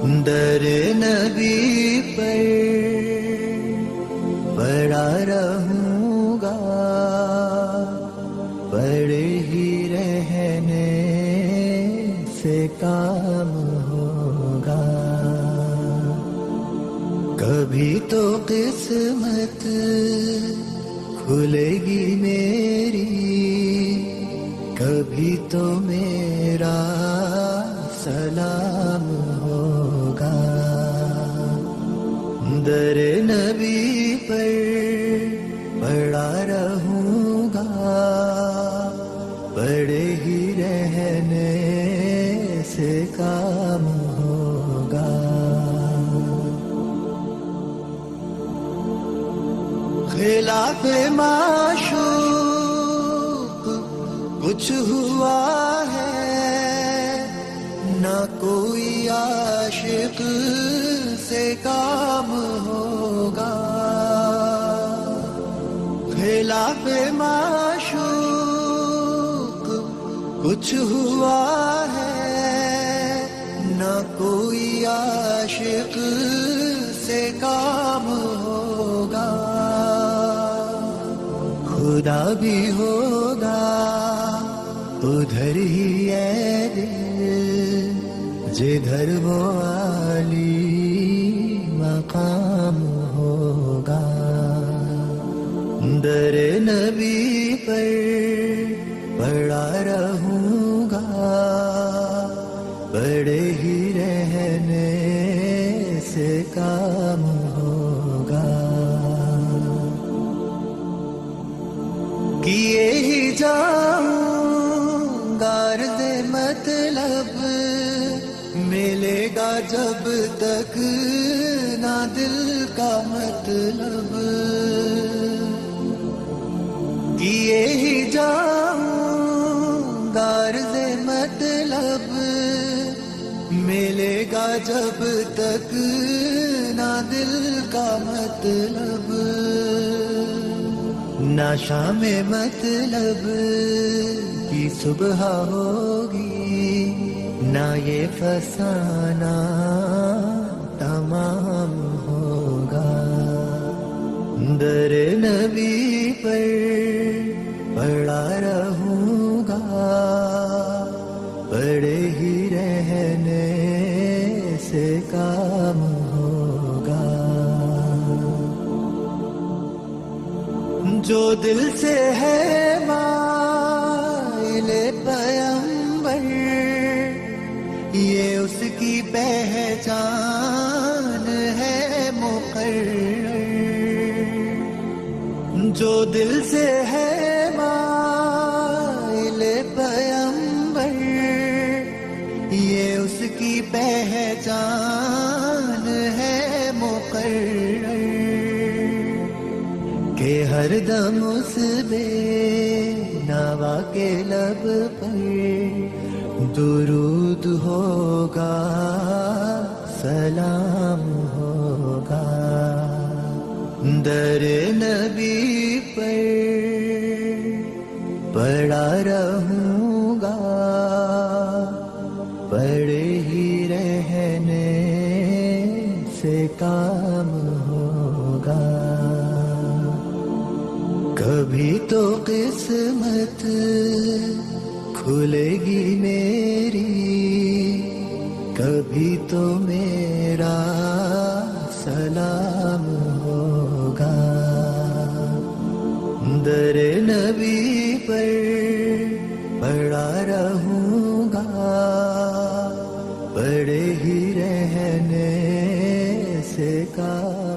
در نبی پر پڑا رہوں گا، پڑے ہی رہنے سے کام ہوگا. کبھی تو قسمت کھلے گی میری، کبھی تو میرا سلام ہوگا. در نبی پر پڑا رہوں گا، پڑے ہی رہنے سے کام ہوگا. خلاف معشوق کچھ ہوا ہے، نہ کوئی عاشق سے کام ہوگا. خلاف معشوق کچھ ہوا ہے، نہ کوئی عاشق سے کام ہوگا. خدا بھی ہوگا ادھر ہی اے دل، جدھر وہ عالی مقام ہوگا. در نبی پر پڑا رہوں گا، پڑے ہی رہنے سے کام ہوگا. کیے ہی جاؤں گا عرض مطلب، ملے گا جب تک نہ دل کا مطلب. کیے ہی جاؤں گا عرض مطلب، ملے گا جب تک نہ دل کا مطلب. نہ شام مطلب کی صبح ہوگی، نہ یہ فسانہ تمام ہوگا. در نبی پر پڑا رہوں گا، پڑے ہی رہنے سے کام ہوگا. جو دل سے ہے مائل پیمبر، یہ اس کی پہچان ہے مقرر. جو دل سے ہے مائل پیمبر، یہ اس کی پہچان ہے مقرر. کہ ہر دم اس بے نوا کے لب پر درود ہوگا، سلام ہوگا. در نبی پر پڑا رہوں گا، پڑے ہی رہنے سے کام ہوگا. کبھی تو قسمت کھلے گی میری، کبھی تو میرا سلام ہوگا. در نبی پر پڑا رہوں گا، پڑے ہی رہنے سے کام